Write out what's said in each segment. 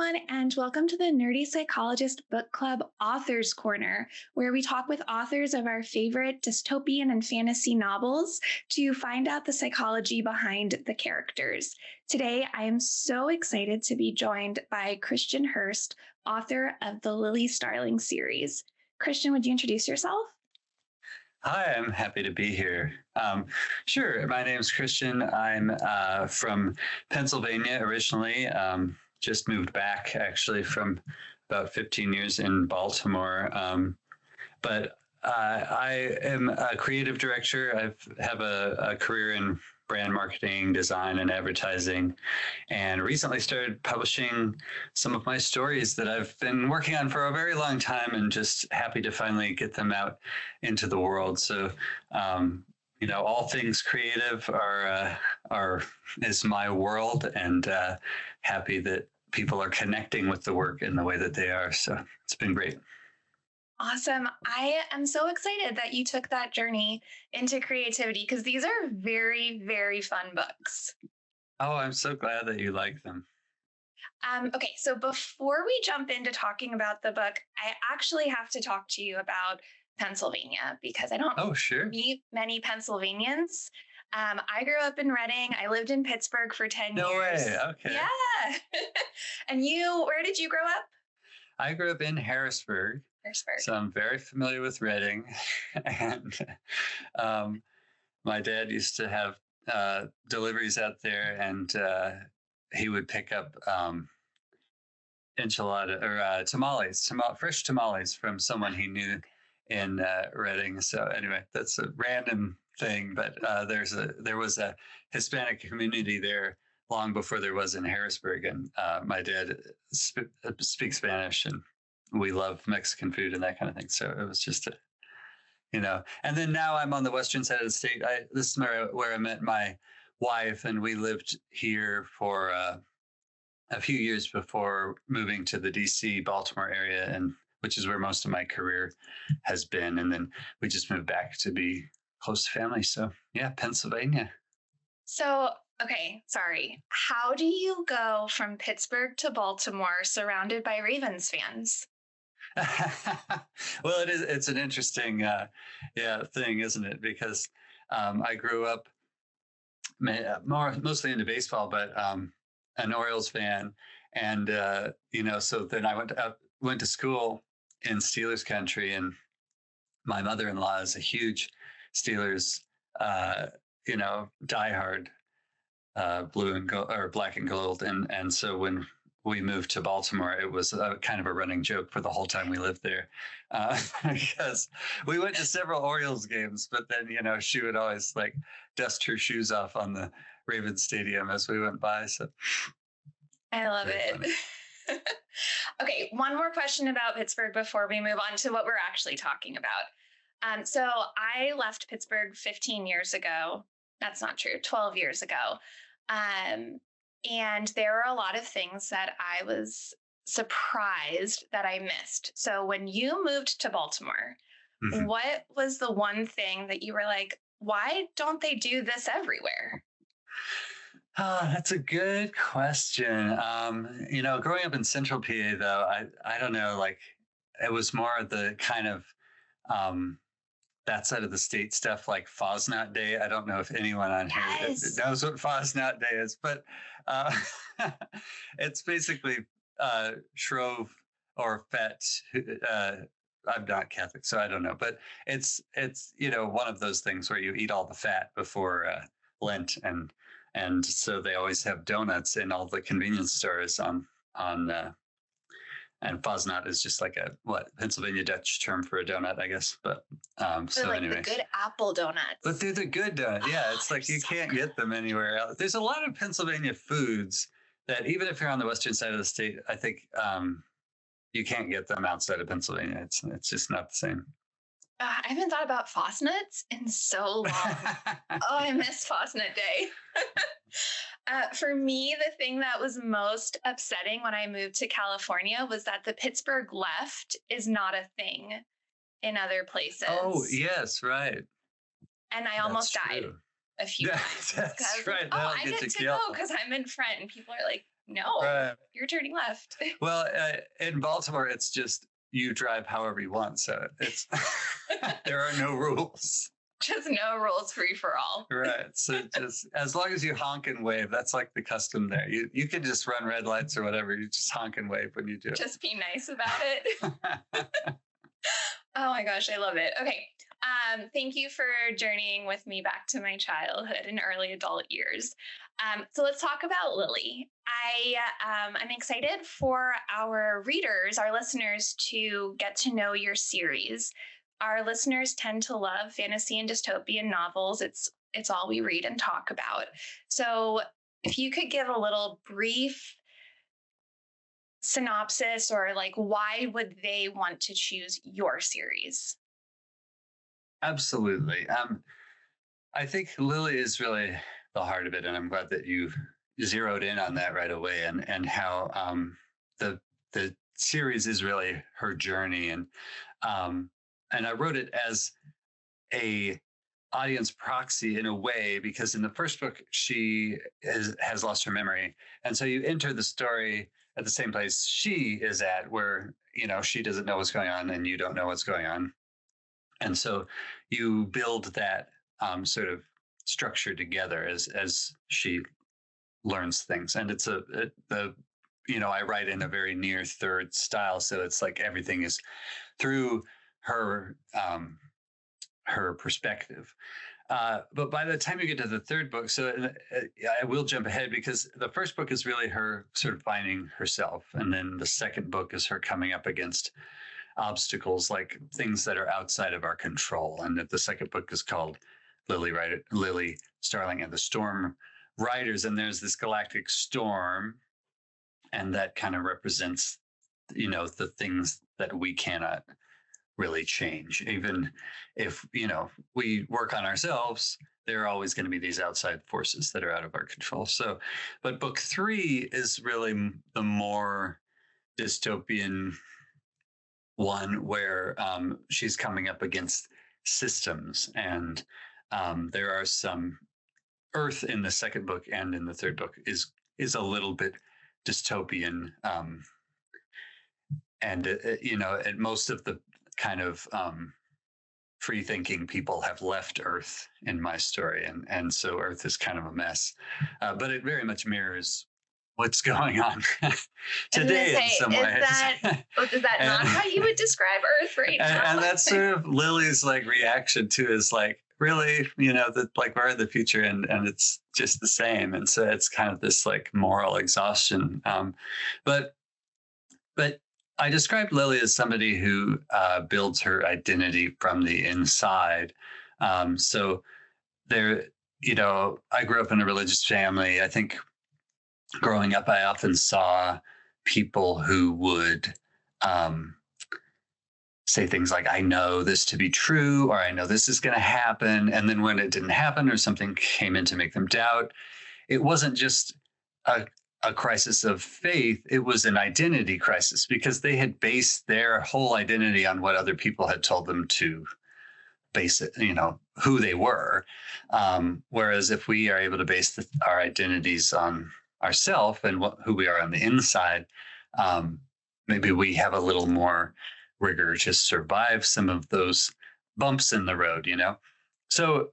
everyone, and welcome to the Nerdy Psychologist Book Club Authors Corner, where we talk with authors of our favorite dystopian and fantasy novels to find out the psychology behind the characters. Today, I am so excited to be joined by Christian Hurst, author of the Lily Starling series. Christian, would you introduce yourself? Hi, I'm happy to be here. Sure, my name's Christian. I'm from Pennsylvania originally. Just moved back actually from about 15 years in Baltimore. But I am a creative director. I have a career in brand marketing, design, and advertising, and recently started publishing some of my stories that I've been working on for a very long time, and just happy to finally get them out into the world. So, all things creative is my world, and happy that people are connecting with the work in the way that they are. So it's been great. Awesome. I am so excited that you took that journey into creativity because these are very, very fun books. Oh, I'm so glad that you like them. Okay, so before we jump into talking about the book, I actually have to talk to you about Pennsylvania because I don't meet many Pennsylvanians. I grew up in Reading. I lived in Pittsburgh for 10 years. No way. Okay. Yeah. And where did you grow up? I grew up in Harrisburg. So I'm very familiar with Reading. And my dad used to have deliveries out there, and he would pick up enchilada or tamales, fresh tamales from someone he knew in Reading. So anyway, that's a random thing, but there was a Hispanic community there long before there was in Harrisburg, and my dad speaks Spanish, and we love Mexican food and that kind of thing. So it was just and then now I'm on the western side of the state. This is where I met my wife, and we lived here for a few years before moving to the DC, Baltimore area, and which is where most of my career has been. And then we just moved back to be close to family. So yeah, Pennsylvania. So, okay, sorry. How do you go from Pittsburgh to Baltimore surrounded by Ravens fans? Well, it's an interesting thing, isn't it? Because I grew up mostly into baseball, but an Orioles fan. And, so then I went to school in Steelers country, and my mother-in-law is a huge Steelers, diehard blue and gold or black and gold. And so when we moved to Baltimore, it was kind of a running joke for the whole time we lived there, because we went to several Orioles games, but then, she would always dust her shoes off on the Ravens stadium as we went by. So I love it. Okay, one more question about Pittsburgh before we move on to what we're actually talking about. So I left Pittsburgh 15 years ago. That's not true, 12 years ago. And there are a lot of things that I was surprised that I missed. So when you moved to Baltimore, what was the one thing that you were like, why don't they do this everywhere? That's a good question. Growing up in Central PA, though, I don't know, it was more the kind of that side of the state stuff, like Fosnot Day. I don't know if anyone on here knows what Fosnot Day is, but it's basically Shrove or Fete. I'm not Catholic, so I don't know, but it's one of those things where you eat all the fat before Lent, and so they always have donuts in all the convenience stores on and Fosnot is just like Pennsylvania Dutch term for a donut, I guess. But so anyway, the good apple donuts. But they're the good donuts. Yeah, it's like you can't get them anywhere else. There's a lot of Pennsylvania foods that even if you're on the western side of the state, I think you can't get them outside of Pennsylvania. It's just not the same. I haven't thought about Fosnuts in so long. I miss Fosnut Day. For me, the thing that was most upsetting when I moved to California was that the Pittsburgh left is not a thing in other places. Oh, yes, right. And I almost died a few times. That's right. I get to go because I'm in front, and people are like, No, you're turning left. Well, in Baltimore, it's just you drive however you want. So it's there are no rules. Just no rules, free for all. Right. So just as long as you honk and wave, that's like the custom there. You can just run red lights or whatever. You just honk and wave when you do it. Just be nice about it. Oh my gosh, I love it. Okay. Thank you for journeying with me back to my childhood and early adult years. So let's talk about Lily. I'm excited for our readers, our listeners, to get to know your series. Our listeners tend to love fantasy and dystopian novels. It's all we read and talk about. So if you could give a little brief synopsis, or like, why would they want to choose your series? Absolutely. I think Lily is really the heart of it, and I'm glad that you zeroed in on that right away, and how the series is really her journey, and I wrote it as a audience proxy in a way, because in the first book she has lost her memory, and so you enter the story at the same place she is at, where she doesn't know what's going on and you don't know what's going on, and so you build that sort of structure together as she learns things, and I write in a very near third style, so it's like everything is through her perspective. But by the time you get to the third book, so I will jump ahead, because the first book is really her sort of finding herself, and then the second book is her coming up against obstacles, like things that are outside of our control. And the second book is called Lily Starling and the Storm Riders, and there's this galactic storm, and that kind of represents the things that we cannot really change. Even if we work on ourselves, there are always going to be these outside forces that are out of our control. So, but book 3 is really the more dystopian one, where she's coming up against systems, and there are some Earth in the second book, and in the third book is a little bit dystopian, and most of the kind of free thinking people have left Earth in my story, and so Earth is kind of a mess, but it very much mirrors what's going on today in some ways. Is that not how you would describe Earth right now? And that's sort of Lily's like reaction to, is like, really, that like we're in the future and it's just the same, and so it's kind of this like moral exhaustion. But I described Lily as somebody who builds her identity from the inside. So there, I grew up in a religious family. I think growing up, I often saw people who would say things like, I know this to be true, or I know this is going to happen. And then when it didn't happen, or something came in to make them doubt, it wasn't just a crisis of faith, it was an identity crisis, because they had based their whole identity on what other people had told them to base it, who they were. Whereas if we are able to base our identities on ourselves and who we are on the inside, maybe we have a little more rigor to survive some of those bumps in the road, So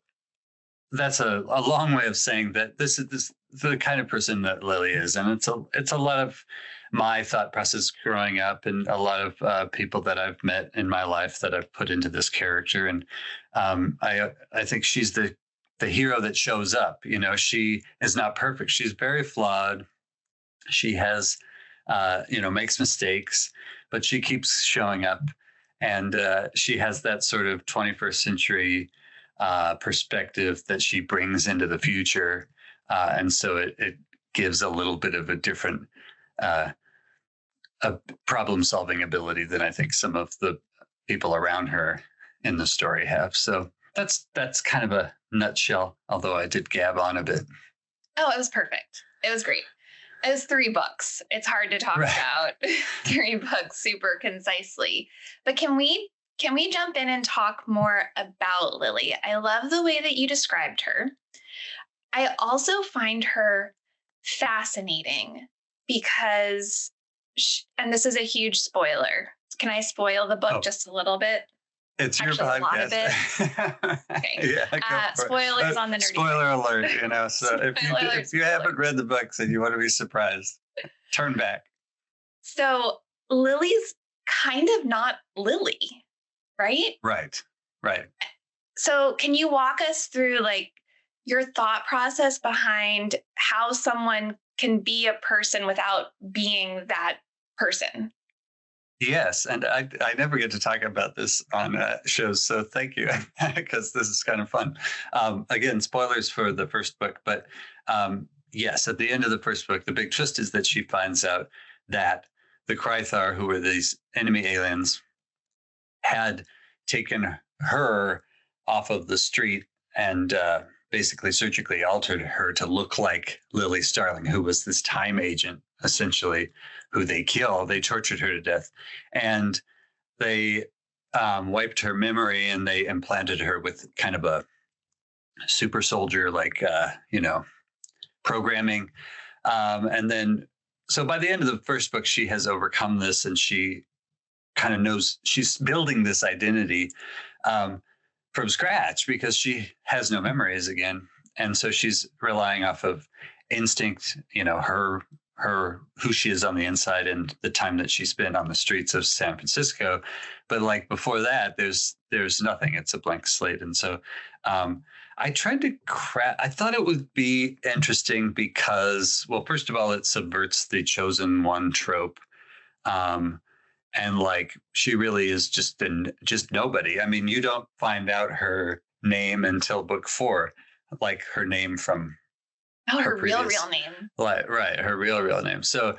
that's a long way of saying that this is the kind of person that Lily is, and it's a lot of my thought process growing up, and a lot of people that I've met in my life that I've put into this character, and I think she's the hero that shows up. She is not perfect; she's very flawed. She has, makes mistakes, but she keeps showing up, and she has that sort of 21st century perspective that she brings into the future. And so it gives a little bit of a different a problem-solving ability than I think some of the people around her in the story have. So that's kind of a nutshell, although I did gab on a bit. Oh, it was perfect. It was great. It was 3 books. It's hard to talk about 3 books super concisely. But can we jump in and talk more about Lily? I love the way that you described her. I also find her fascinating because, and this is a huge spoiler. Can I spoil the book just a little bit? It's your podcast. A lot of it. Okay. Yeah, spoilers on the Nerdy. Spoiler alert, so if you haven't read the books and you want to be surprised, turn back. So Lily's kind of not Lily, right? Right. So can you walk us through like your thought process behind how someone can be a person without being that person? Yes, and I never get to talk about this on shows, so thank you, because this is kind of fun. Again, spoilers for the first book, but yes, at the end of the first book, the big twist is that she finds out that the Krythar, who were these enemy aliens, had taken her off of the street and basically surgically altered her to look like Lily Starling, who was this time agent, essentially, who they kill. They tortured her to death. And they wiped her memory and they implanted her with kind of a super soldier, like, programming. And then, so by the end of the first book, she has overcome this and she kind of knows she's building this identity from scratch because she has no memories again. And so she's relying off of instinct, her who she is on the inside and the time that she spent on the streets of San Francisco. But like before that, there's nothing. It's a blank slate. And so I tried to I thought it would be interesting because, well, first of all, it subverts the chosen one trope. And like she really is just nobody. I mean, you don't find out her name until book 4, like her name from her real name. Right, her real name. So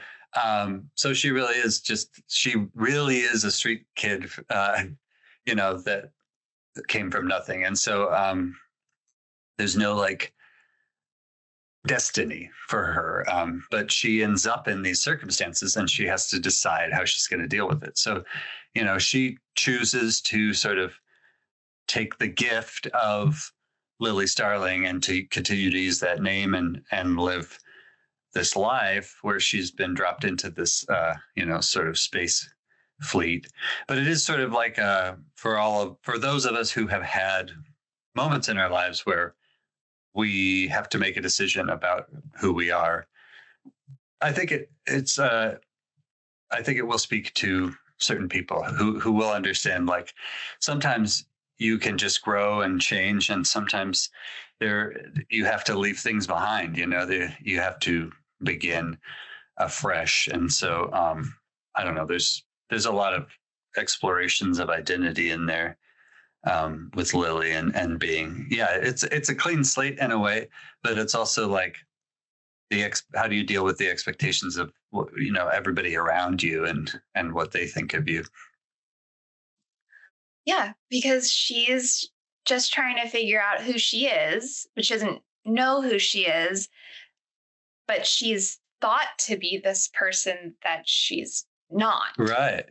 so she really is a street kid, that came from nothing. And so there's no like destiny for her, but she ends up in these circumstances and she has to decide how she's going to deal with it. So, she chooses to sort of take the gift of Lily Starling and to continue to use that name and live this life where she's been dropped into this, sort of space fleet. But it is sort of like for those of us who have had moments in our lives where we have to make a decision about who we are. I think it will speak to certain people who will understand, like sometimes you can just grow and change, and sometimes you have to leave things behind, you have to begin afresh. And so I don't know, there's a lot of explorations of identity in there. With Lily and being, it's a clean slate in a way, but it's also like how do you deal with the expectations of everybody around you and what they think of you? Yeah, because she's just trying to figure out who she is, but she doesn't know who she is, but she's thought to be this person that she's not. Right.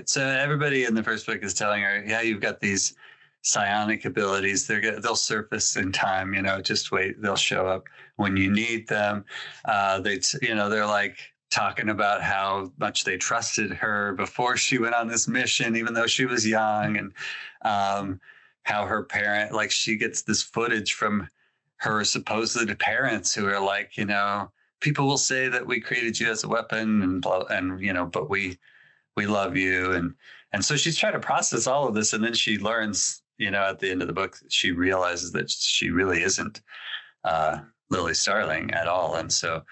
So everybody in the first book is telling her, yeah, you've got these psionic abilities. They'll surface in time, just wait. They'll show up when you need them. They're like talking about how much they trusted her before she went on this mission, even though she was young, and how her parent, like she gets this footage from her supposed parents who are like, people will say that we created you as a weapon but we love you. And so she's trying to process all of this. And then she learns, at the end of the book, she realizes that she really isn't Lily Starling at all. And so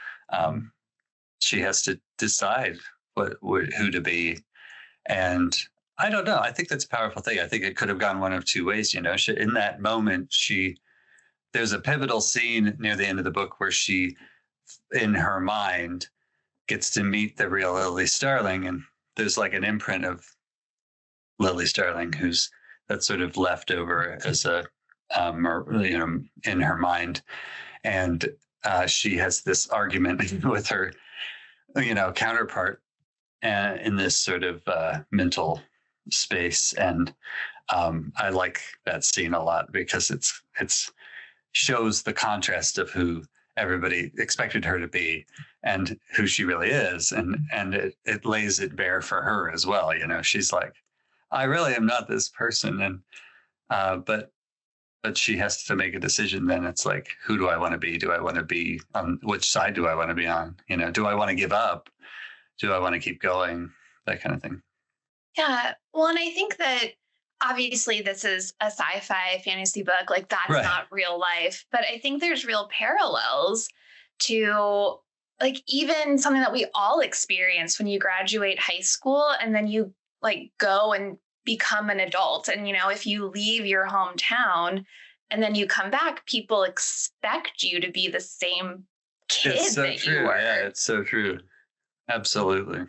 she has to decide who to be. And I don't know. I think that's a powerful thing. I think it could have gone one of two ways. In that moment, there's a pivotal scene near the end of the book where she, in her mind, gets to meet the real Lily Starling, and there's like an imprint of Lily Starling that's sort of left over as in her mind, and she has this argument with her counterpart in this sort of mental space, and I like that scene a lot because it's shows the contrast of who everybody expected her to be and who she really is. And it lays it bare for her as well. You know, she's like, I really am not this person. And, but she has to make a decision. Then it's like, who do I want to be? Do I want to be on which side do I want to be on? You know, do I want to give up? Do I want to keep going? That kind of thing. Yeah. Well, and I think that obviously this is a sci-fi fantasy book, like that's Right. not real life, but I think there's real parallels to like even something that we all experience when you graduate high school and then you like go and become an adult. And, you know, if you leave your hometown and then you come back, people expect you to be the same kid It's so that true. you were. Yeah, it's so true. Absolutely.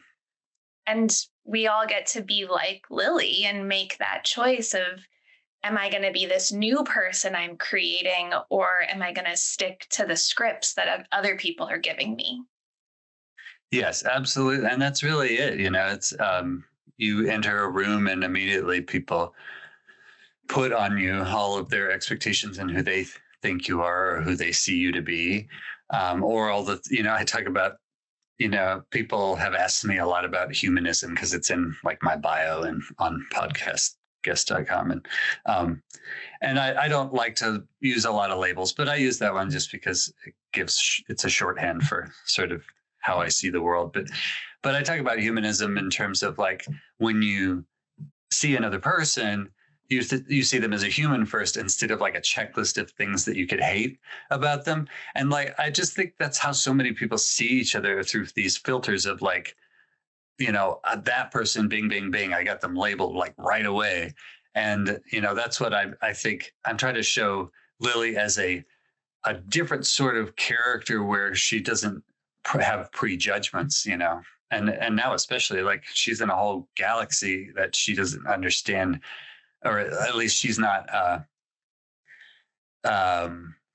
And we all get to be like Lily and make that choice of, am I going to be this new person I'm creating, or am I going to stick to the scripts that other people are giving me? Yes, absolutely. And that's really it. You know, it's you enter a room and immediately people put on you all of their expectations and who they think you are or who they see you to be. Or all the, you know, I talk about, you know, people have asked me a lot about humanism because it's in like my bio and on podcastguest.com. And I don't like to use a lot of labels, but I use that one just because it's a shorthand for sort of how I see the world. But I talk about humanism in terms of like when you see another person, you see them as a human first instead of like a checklist of things that you could hate about them. And like, I just think that's how so many people see each other through these filters of like, you know, that person, bing, bing, bing, I got them labeled like right away. And, you know, that's what I think I'm trying to show Lily as a different sort of character where she doesn't have prejudgments, you know, and now especially like she's in a whole galaxy that she doesn't understand, or at least she's not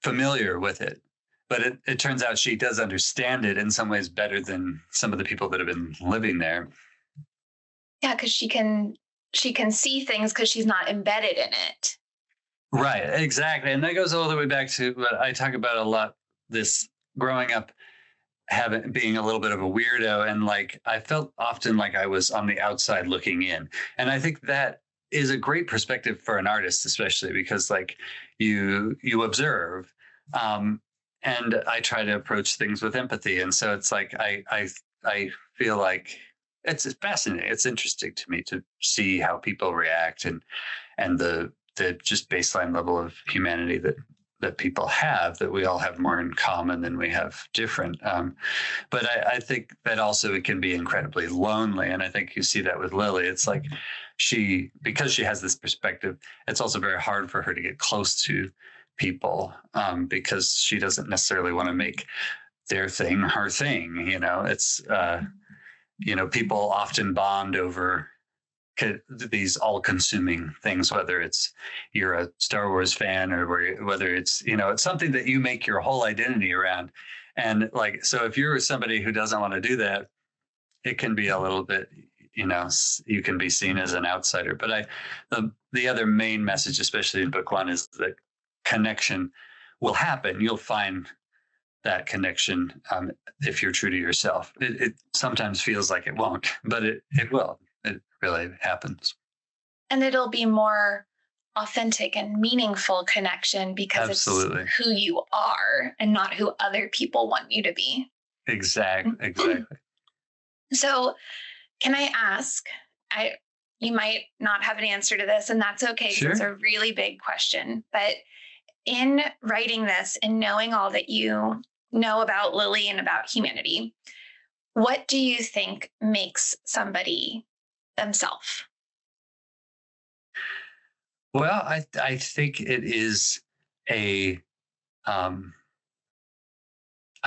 familiar with it. But it turns out she does understand it in some ways better than some of the people that have been living there. Yeah, because she can see things because she's not embedded in it. Right, exactly. And that goes all the way back to what I talk about a lot, this growing up being a little bit of a weirdo, and like I felt often like I was on the outside looking in. And I think that is a great perspective for an artist, especially because like you observe. And I try to approach things with empathy. And so it's like I feel like it's fascinating. It's interesting to me to see how people react and the just baseline level of humanity that people have, that we all have more in common than we have different. But I think that also it can be incredibly lonely. And I think you see that with Lily. It's like because she has this perspective, it's also very hard for her to get close to people because she doesn't necessarily want to make their thing her thing. You know, it's, you know, people often bond over these all-consuming things, whether it's you're a Star Wars fan or whether it's, you know, it's something that you make your whole identity around. And like, so if you're somebody who doesn't want to do that, it can be a little bit, you know, you can be seen as an outsider. But the other main message, especially in book one, is that connection will happen. You'll find that connection if you're true to yourself. It sometimes feels like it won't, but it will. It really happens. And it'll be more authentic and meaningful connection because Absolutely. It's who you are and not who other people want you to be. Exactly. So can I ask, you might not have an answer to this, and that's okay because It's a really big question. But in writing this and knowing all that you know about Lily and about humanity, what do you think makes somebody themselves? Well, I think it is I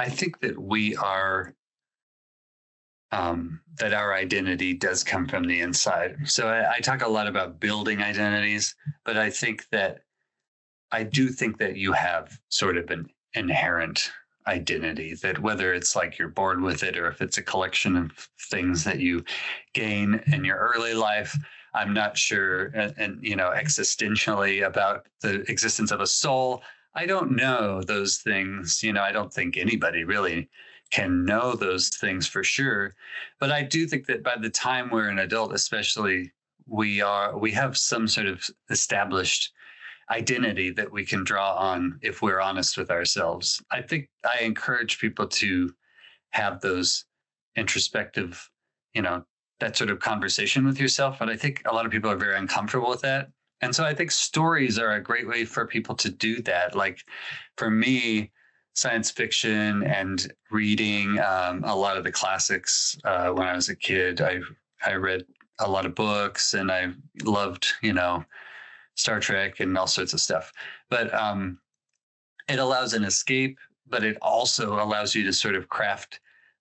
think that we are, that our identity does come from the inside. So I talk a lot about building identities, but I do think that you have sort of an inherent identity, that whether it's like you're born with it or if it's a collection of things that you gain in your early life. I'm not sure, and you know, existentially about the existence of a soul. I don't know those things. I don't think anybody really can know those things for sure. But I do think that by the time we're an adult, especially, we have some sort of established identity that we can draw on if we're honest with ourselves. I think I encourage people to have those introspective, you know, that sort of conversation with yourself. But I think a lot of people are very uncomfortable with that. And so I think stories are a great way for people to do that. Like for me, science fiction and reading a lot of the classics when I was a kid, I read a lot of books and I loved, Star Trek and all sorts of stuff. But it allows an escape, but it also allows you to sort of craft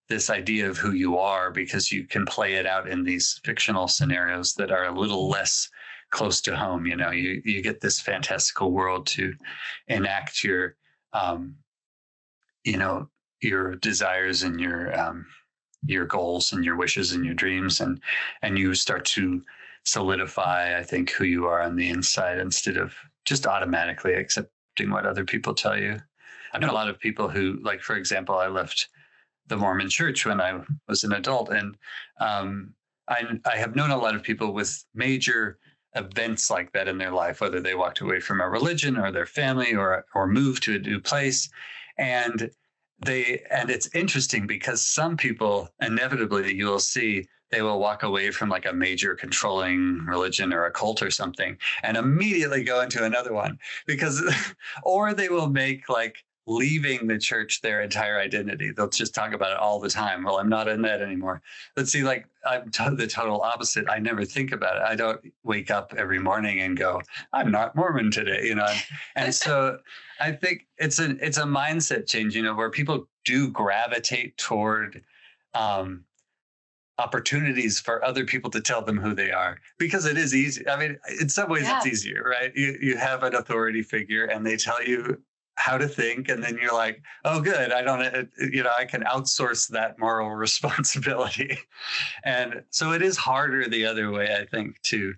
this idea of who you are because you can play it out in these fictional scenarios that are a little less close to home. You get this fantastical world to enact your desires and your goals and your wishes and your dreams, and you start to solidify, I think, who you are on the inside instead of just automatically accepting what other people tell you. I know a lot of people who, like, for example, I left the Mormon church when I was an adult, and I have known a lot of people with major events like that in their life, whether they walked away from a religion or their family or moved to a new place. And it's interesting because some people, inevitably, you will see they will walk away from like a major controlling religion or a cult or something and immediately go into another one or they will make like leaving the church their entire identity. They'll just talk about it all the time. Well, I'm not in that anymore. But see, like I'm the total opposite. I never think about it. I don't wake up every morning and go, I'm not Mormon today, And so I think it's a mindset change, where people do gravitate toward opportunities for other people to tell them who they are because it is easy. I mean, in some ways it's easier, right? You have an authority figure and they tell you how to think, and then you're like, oh, good. I can outsource that moral responsibility. And so it is harder the other way, I think, to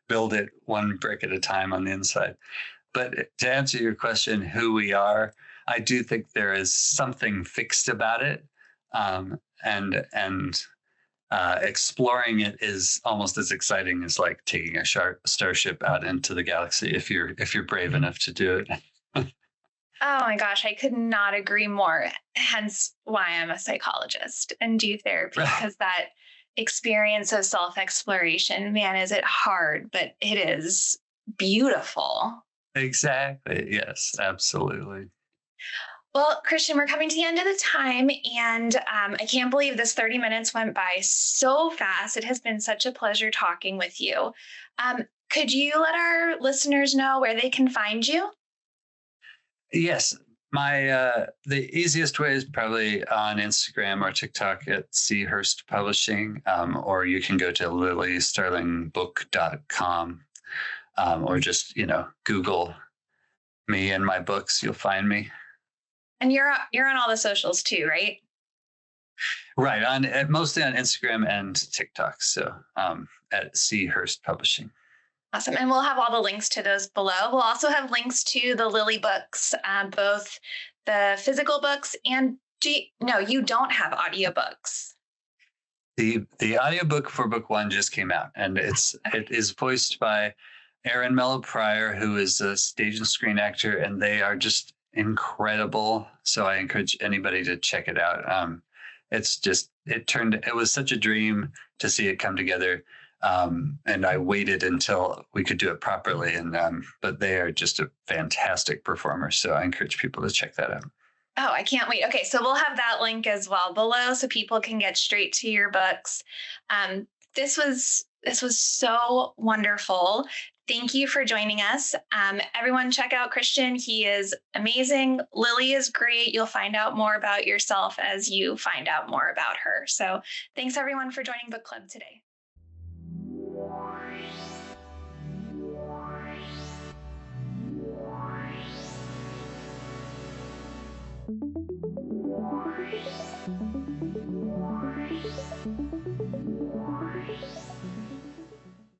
build it one brick at a time on the inside. But to answer your question, who we are, I do think there is something fixed about it. And exploring it is almost as exciting as like taking a starship out into the galaxy if you're brave enough to do it. Oh my gosh, I could not agree more. Hence why I'm a psychologist and do therapy, because that experience of self-exploration, man, is it hard, but it is beautiful. Exactly. Yes, absolutely. Well, Christian, we're coming to the end of the time, and I can't believe this 30 minutes went by so fast. It has been such a pleasure talking with you. Could you let our listeners know where they can find you? Yes, the easiest way is probably on Instagram or TikTok at Hurst Publishing, or you can go to lilystarlingbook.com, or just Google me and my books. You'll find me. And you're on all the socials too, right? Right, mostly on Instagram and TikTok. So at Hurst Publishing. Awesome. And we'll have all the links to those below. We'll also have links to the Lily books, both the physical books and no, you don't have audiobooks. The audiobook for book one just came out, and it is voiced by Aaron Mello Pryor, who is a stage and screen actor, and they are just incredible. So I encourage anybody to check it out. It was such a dream to see it come together. And I waited until we could do it properly. But they are just a fantastic performer. So I encourage people to check that out. Oh, I can't wait. Okay. So we'll have that link as well below so people can get straight to your books. This was so wonderful. Thank you for joining us. Everyone check out Christian. He is amazing. Lily is great. You'll find out more about yourself as you find out more about her. So thanks everyone for joining book club today. Voyage.